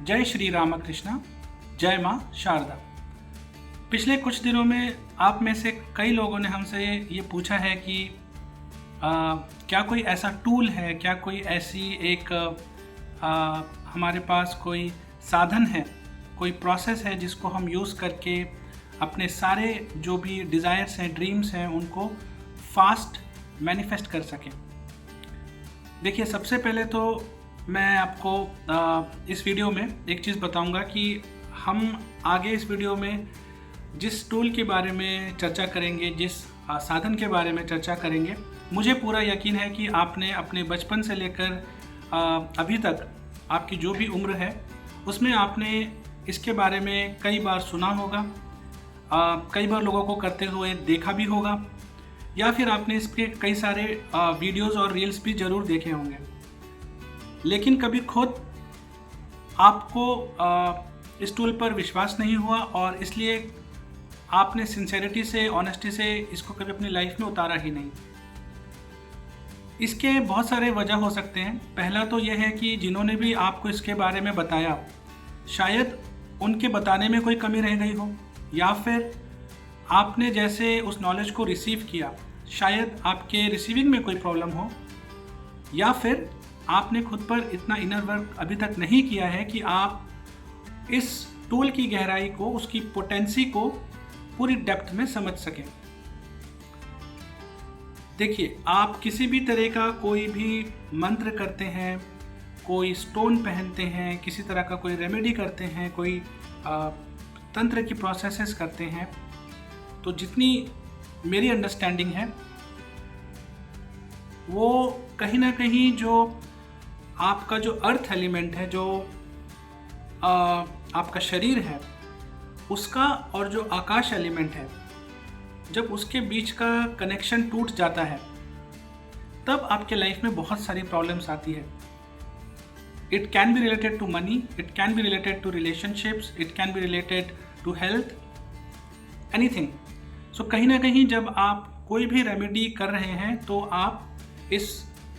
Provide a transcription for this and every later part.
जय श्री रामकृष्ण, जय माँ शारदा। पिछले कुछ दिनों में आप में से कई लोगों ने हमसे ये पूछा है कि क्या कोई ऐसा टूल है, क्या कोई ऐसी एक हमारे पास कोई साधन है, कोई प्रोसेस है जिसको हम यूज़ करके अपने सारे जो भी डिज़ायर्स हैं, ड्रीम्स हैं, उनको फास्ट मैनिफेस्ट कर सकें। देखिए, सबसे पहले तो मैं आपको इस वीडियो में एक चीज़ बताऊंगा कि हम आगे इस वीडियो में जिस टूल के बारे में चर्चा करेंगे, जिस साधन के बारे में चर्चा करेंगे, मुझे पूरा यकीन है कि आपने अपने बचपन से लेकर अभी तक आपकी जो भी उम्र है उसमें आपने इसके बारे में कई बार सुना होगा, कई बार लोगों को करते हुए देखा भी होगा, या फिर आपने इसके कई सारे वीडियोज़ और रील्स भी ज़रूर देखे होंगे। लेकिन कभी खुद आपको इस टूल पर विश्वास नहीं हुआ और इसलिए आपने सिंसेरिटी से, ऑनेस्टी से इसको कभी अपनी लाइफ में उतारा ही नहीं। इसके बहुत सारे वजह हो सकते हैं। पहला तो यह है कि जिन्होंने भी आपको इसके बारे में बताया, शायद उनके बताने में कोई कमी रह गई हो, या फिर आपने जैसे उस नॉलेज को रिसीव किया, शायद आपके रिसीविंग में कोई प्रॉब्लम हो, या फिर आपने खुद पर इतना इनर वर्क अभी तक नहीं किया है कि आप इस टूल की गहराई को, उसकी पोटेंसी को पूरी डेप्थ में समझ सकें। देखिए, आप किसी भी तरह का कोई भी मंत्र करते हैं, कोई स्टोन पहनते हैं, किसी तरह का कोई रेमेडी करते हैं, कोई तंत्र की प्रोसेसेस करते हैं, तो जितनी मेरी अंडरस्टैंडिंग है वो कहीं ना कहीं जो आपका जो अर्थ एलिमेंट है, जो आपका शरीर है, उसका और जो आकाश एलिमेंट है, जब उसके बीच का कनेक्शन टूट जाता है तब आपके लाइफ में बहुत सारी प्रॉब्लम्स आती है। It can be related to money, it can be related to relationships, it can be related to health, anything. So कहीं ना कहीं जब आप कोई भी रेमेडी कर रहे हैं तो आप इस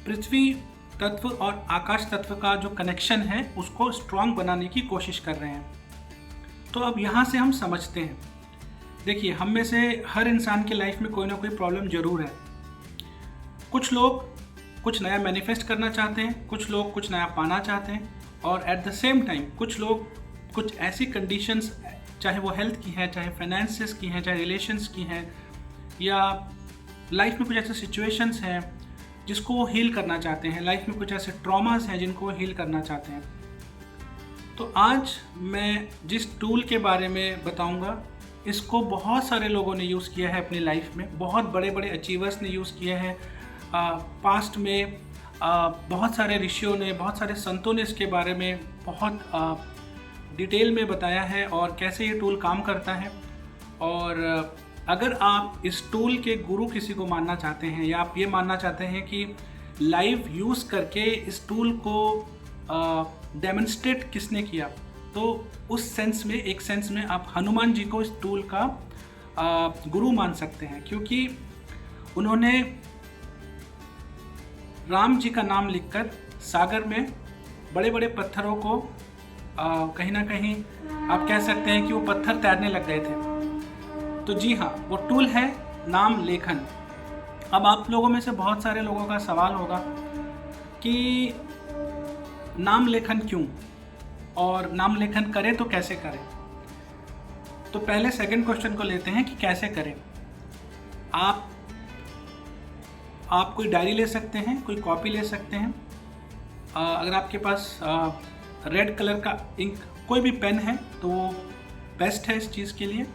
पृथ्वी तत्व और आकाश तत्व का जो कनेक्शन है उसको स्ट्रॉन्ग बनाने की कोशिश कर रहे हैं। तो अब यहाँ से हम समझते हैं। देखिए, हम में से हर इंसान की लाइफ में कोई ना कोई प्रॉब्लम ज़रूर है। कुछ लोग कुछ नया मैनिफेस्ट करना चाहते हैं, कुछ लोग कुछ नया पाना चाहते हैं, और एट द सेम टाइम कुछ लोग कुछ ऐसी कंडीशंस, चाहे वो हेल्थ की है, चाहे फाइनेंसेस की हैं, चाहे रिलेशंस की हैं, या लाइफ में कुछ ऐसे सिचुएशंस हैं जिसको वो हील करना चाहते हैं, लाइफ में कुछ ऐसे ट्रॉमास हैं जिनको वो हील करना चाहते हैं। तो आज मैं जिस टूल के बारे में बताऊंगा, इसको बहुत सारे लोगों ने यूज़ किया है अपनी लाइफ में, बहुत बड़े बड़े अचीवर्स ने यूज़ किया है। पास्ट में बहुत सारे ऋषियों ने, बहुत सारे संतों ने इसके बारे में बहुत डिटेल में बताया है और कैसे ये टूल काम करता है। और अगर आप इस टूल के गुरु किसी को मानना चाहते हैं, या आप ये मानना चाहते हैं कि लाइव यूज़ करके इस टूल को डेमोन्स्ट्रेट किसने किया, तो उस सेंस में, एक सेंस में आप हनुमान जी को इस टूल का गुरु मान सकते हैं, क्योंकि उन्होंने राम जी का नाम लिखकर सागर में बड़े बड़े पत्थरों को कहीं ना कहीं आप कह सकते हैं कि वो पत्थर तैरने लग गए थे। तो जी हाँ, वो टूल है नाम लेखन। अब आप लोगों में से बहुत सारे लोगों का सवाल होगा कि नाम लेखन क्यों, और नाम लेखन करें तो कैसे करें। तो पहले सेकंड क्वेश्चन को लेते हैं कि कैसे करें। आप कोई डायरी ले सकते हैं, कोई कॉपी ले सकते हैं। अगर आपके पास रेड कलर का इंक, कोई भी पेन है तो वो बेस्ट है इस चीज़ के लिए,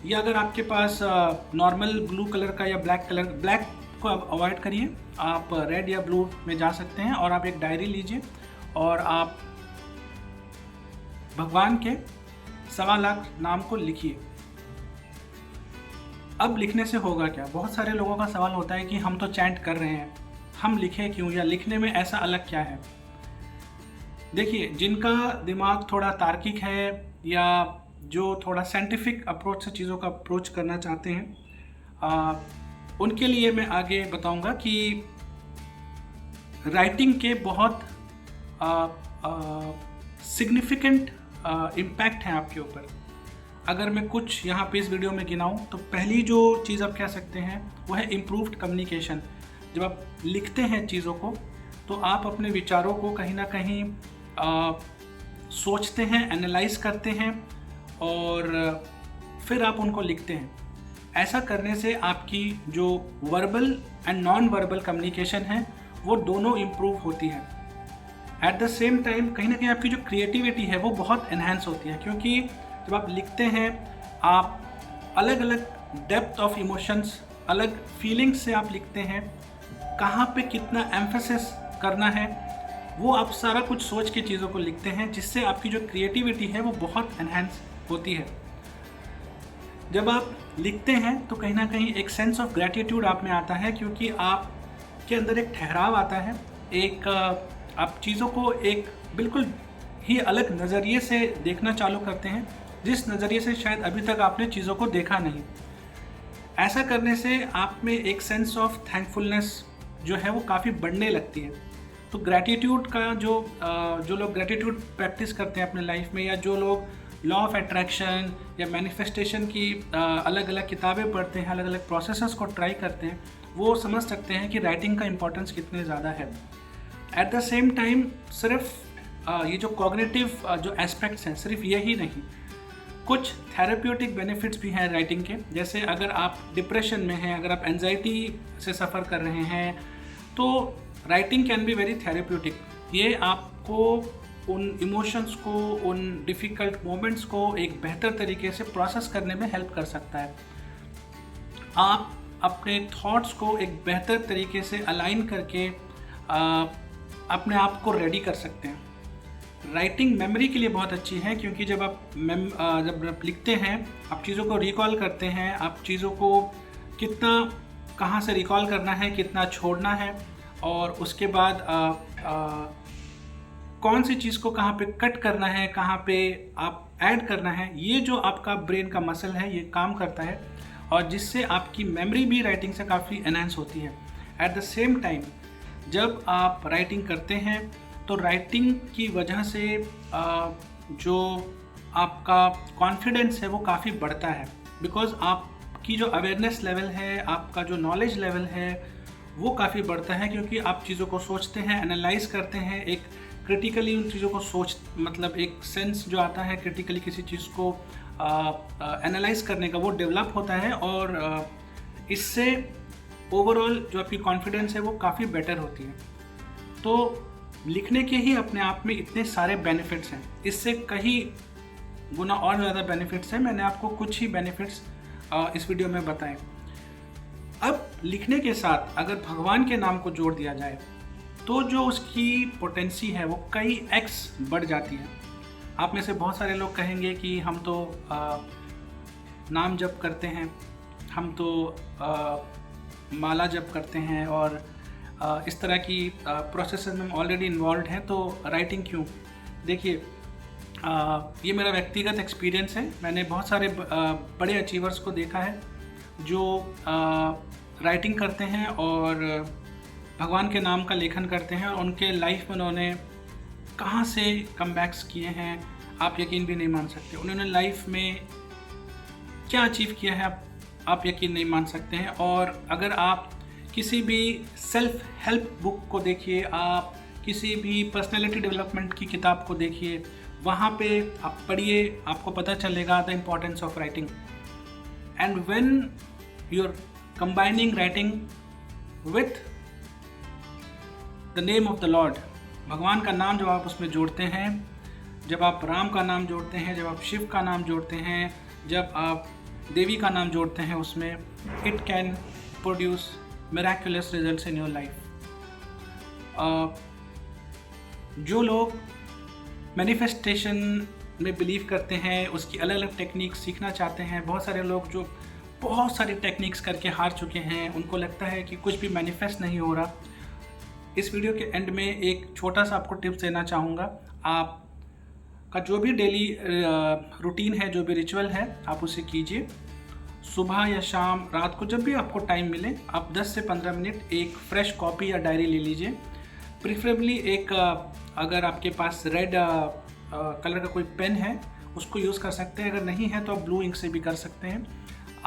या अगर आपके पास नॉर्मल ब्लू कलर का या ब्लैक को आप अवॉइड करिए, आप रेड या ब्लू में जा सकते हैं, और आप एक डायरी लीजिए और आप भगवान के 1.25 लाख नाम को लिखिए। अब लिखने से होगा क्या? बहुत सारे लोगों का सवाल होता है कि हम तो चैंट कर रहे हैं, हम लिखें क्यों, या लिखने में ऐसा अलग क्या है। देखिए, जिनका दिमाग थोड़ा तार्किक है, या जो थोड़ा साइंटिफिक अप्रोच से चीज़ों का अप्रोच करना चाहते हैं, उनके लिए मैं आगे बताऊंगा कि राइटिंग के बहुत सिग्निफिकेंट इम्पैक्ट है आपके ऊपर। अगर मैं कुछ यहाँ पे इस वीडियो में गिनाऊँ तो पहली जो चीज़ आप कह सकते हैं वो है इम्प्रूव्ड कम्युनिकेशन। जब आप लिखते हैं चीज़ों को तो आप अपने विचारों को कहीं ना कहीं सोचते हैं, एनालाइज करते हैं और फिर आप उनको लिखते हैं। ऐसा करने से आपकी जो verbal and non verbal communication है वो दोनों इम्प्रूव होती है। एट द सेम टाइम कहीं ना कहीं आपकी जो क्रिएटिविटी है वो बहुत एनहांस होती है, क्योंकि जब आप लिखते हैं आप अलग अलग डेप्थ ऑफ इमोशंस, अलग फीलिंग्स से आप लिखते हैं। कहाँ पे कितना एम्फेसिस करना है वो आप सारा कुछ सोच के चीज़ों को लिखते हैं, जिससे आपकी जो क्रिएटिविटी है वो बहुत एनहांस होती है। जब आप लिखते हैं तो कहीं ना कहीं एक सेंस ऑफ ग्रैटिट्यूड आप में आता है, क्योंकि आपके अंदर एक ठहराव आता है, एक आप चीज़ों को एक बिल्कुल ही अलग नज़रिए से देखना चालू करते हैं, जिस नज़रिए से शायद अभी तक आपने चीज़ों को देखा नहीं। ऐसा करने से आप में एक सेंस ऑफ थैंकफुलनेस जो है वो काफ़ी बढ़ने लगती है। तो ग्रैटिट्यूड का जो लोग ग्रैटिट्यूड प्रैक्टिस करते हैं अपने लाइफ में, या जो लोग लॉ ऑफ अट्रैक्शन या मैनिफेस्टेशन की अलग अलग किताबें पढ़ते हैं, अलग अलग प्रोसेसेस को ट्राई करते हैं, वो समझ सकते हैं कि राइटिंग का इम्पोर्टेंस कितने ज़्यादा है। एट द सेम टाइम सिर्फ ये जो कॉग्निटिव जो एस्पेक्ट्स हैं सिर्फ यही नहीं, कुछ थेरेप्यूटिक बेनिफिट्स भी हैं राइटिंग के। जैसे अगर आप डिप्रेशन में हैं, अगर आप एंजाइटी से सफ़र कर रहे हैं, तो writing can be very therapeutic. ये आपको उन इमोशंस को, उन डिफ़िकल्ट मोमेंट्स को एक बेहतर तरीके से प्रोसेस करने में हेल्प कर सकता है। आप अपने थॉट्स को एक बेहतर तरीके से अलाइन करके अपने आप को रेडी कर सकते हैं। राइटिंग मेमोरी के लिए बहुत अच्छी है, क्योंकि जब आप लिखते हैं आप चीज़ों को रिकॉल करते हैं, आप चीज़ों को कितना कहाँ से रिकॉल करना है, कितना छोड़ना है, और उसके बाद कौन सी चीज़ को कहाँ पे कट करना है, कहाँ पे आप ऐड करना है, ये जो आपका ब्रेन का मसल है ये काम करता है, और जिससे आपकी मेमोरी भी राइटिंग से काफ़ी एनहांस होती है। एट द सेम टाइम जब आप राइटिंग करते हैं तो राइटिंग की वजह से जो आपका कॉन्फिडेंस है वो काफ़ी बढ़ता है, बिकॉज़ आपकी जो अवेयरनेस लेवल है, आपका जो नॉलेज लेवल है वो काफ़ी बढ़ता है, क्योंकि आप चीज़ों को सोचते हैं, एनालाइज करते हैं, एक क्रिटिकली उन चीज़ों को मतलब एक सेंस जो आता है क्रिटिकली किसी चीज़ को एनालाइज करने का वो डेवलप होता है, और इससे ओवरऑल जो आपकी कॉन्फिडेंस है वो काफ़ी बेटर होती है। तो लिखने के ही अपने आप में इतने सारे बेनिफिट्स हैं, इससे कई गुना और ज़्यादा बेनिफिट्स हैं। मैंने आपको कुछ ही बेनिफिट्स इस वीडियो में बताए। अब लिखने के साथ अगर भगवान के नाम को जोड़ दिया जाए तो जो उसकी पोटेंसी है वो कई एक्स बढ़ जाती है। आप में से बहुत सारे लोग कहेंगे कि हम तो नाम जप करते हैं, हम तो माला जप करते हैं, और इस तरह की प्रोसेस में ऑलरेडी इन्वॉल्व हैं, तो राइटिंग क्यों? देखिए, ये मेरा व्यक्तिगत एक्सपीरियंस है। मैंने बहुत सारे बड़े अचीवर्स को देखा है जो राइटिंग करते हैं और भगवान के नाम का लेखन करते हैं, और उनके लाइफ में उन्होंने कहाँ से कमबैक्स किए हैं आप यकीन भी नहीं मान सकते। उन्होंने लाइफ में क्या अचीव किया है आप यकीन नहीं मान सकते हैं। और अगर आप किसी भी सेल्फ हेल्प बुक को देखिए, आप किसी भी पर्सनैलिटी डेवलपमेंट की किताब को देखिए, वहाँ पे आप पढ़िए, आपको पता चलेगा the importance of writing. And when you are combining writing with the name of the lord, भगवान का नाम जब आप उसमें जोड़ते हैं, जब आप राम का नाम जोड़ते हैं, जब आप शिव का नाम जोड़ते हैं, जब आप देवी का नाम जोड़ते हैं उसमें, it can produce miraculous results in your life. जो लोग मैनिफेस्टेशन में बिलीव करते हैं, उसकी अलग अलग टेक्निक सीखना चाहते हैं, बहुत सारे लोग जो बहुत सारी टेक्निक्स करके हार चुके हैं, उनको लगता है कि कुछ भी मैनिफेस्ट नहीं हो रहा। इस वीडियो के एंड में एक छोटा सा आपको टिप्स देना चाहूँगा। आपका जो भी डेली रूटीन है, जो भी रिचुअल है, आप उसे कीजिए। सुबह या शाम, रात को, जब भी आपको टाइम मिले, आप 10 से 15 मिनट एक फ्रेश कॉपी या डायरी ले लीजिए। प्रिफरेबली एक अगर आपके पास रेड कलर का कोई पेन है उसको यूज़ कर सकते हैं, अगर नहीं है तो आप ब्लू इंक से भी कर सकते हैं।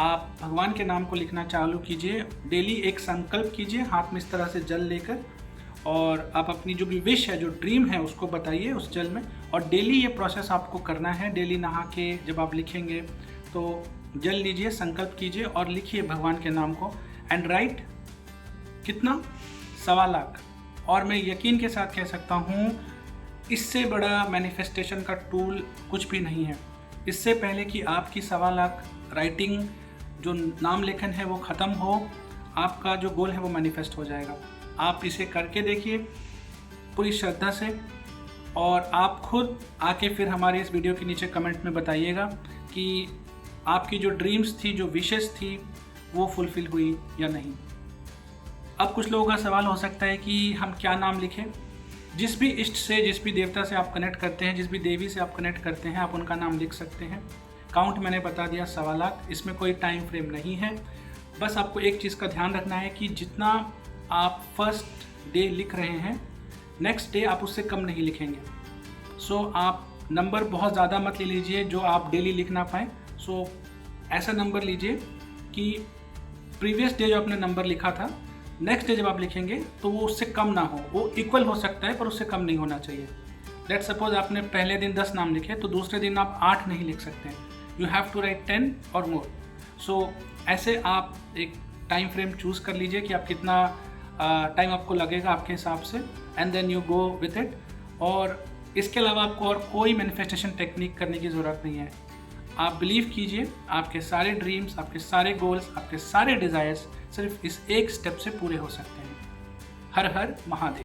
आप भगवान के नाम को लिखना चालू कीजिए, डेली एक संकल्प कीजिए हाथ में इस तरह से जल लेकर, और आप अपनी जो भी विश है, जो ड्रीम है, उसको बताइए उस जल में। और डेली ये प्रोसेस आपको करना है। डेली नहा के जब आप लिखेंगे तो जल लीजिए, संकल्प कीजिए और लिखिए भगवान के नाम को, एंड राइट कितना 1.25 लाख। और मैं यकीन के साथ कह सकता हूँ इससे बड़ा मैनिफेस्टेशन का टूल कुछ भी नहीं है। इससे पहले कि आपकी 1.25 लाख राइटिंग जो नाम लेखन है वो ख़त्म हो, आपका जो गोल है वो मैनिफेस्ट हो जाएगा। आप इसे करके देखिए पूरी श्रद्धा से, और आप खुद आके फिर हमारे इस वीडियो के नीचे कमेंट में बताइएगा कि आपकी जो ड्रीम्स थी, जो विशेस थी, वो फुलफ़िल हुई या नहीं। अब कुछ लोगों का सवाल हो सकता है कि हम क्या नाम लिखें। जिस भी इष्ट से, जिस भी देवता से आप कनेक्ट करते हैं, जिस भी देवी से आप कनेक्ट करते हैं, आप उनका नाम लिख सकते हैं। काउंट मैंने बता दिया 1.25 लाख, इसमें कोई टाइम फ्रेम नहीं है। बस आपको एक चीज़ का ध्यान रखना है कि जितना आप फर्स्ट डे लिख रहे हैं, नेक्स्ट डे आप उससे कम नहीं लिखेंगे। सो आप नंबर बहुत ज़्यादा मत ले लीजिए जो आप डेली लिख ना पाएँ। सो ऐसा नंबर लीजिए कि प्रीवियस डे जो आपने नंबर लिखा था, नेक्स्ट डे जब आप लिखेंगे तो वो उससे कम ना हो। वो इक्वल हो सकता है पर उससे कम नहीं होना चाहिए। लेट्स सपोज आपने पहले दिन 10 नाम लिखे तो दूसरे दिन आप 8 नहीं लिख सकते हैं। यू हैव टू राइट 10 और मोर। सो ऐसे आप एक टाइम फ्रेम चूज़ कर लीजिए कि आप कितना टाइम आपको लगेगा आपके हिसाब से, and then you go with it. और इसके अलावा आपको और कोई मैनिफेस्टेशन टेक्निक करने की ज़रूरत नहीं है। आप बिलीव कीजिए, आपके सारे ड्रीम्स, आपके सारे गोल्स, आपके सारे डिज़ायर्स सिर्फ इस एक स्टेप से पूरे हो सकते हैं। हर हर महादेव।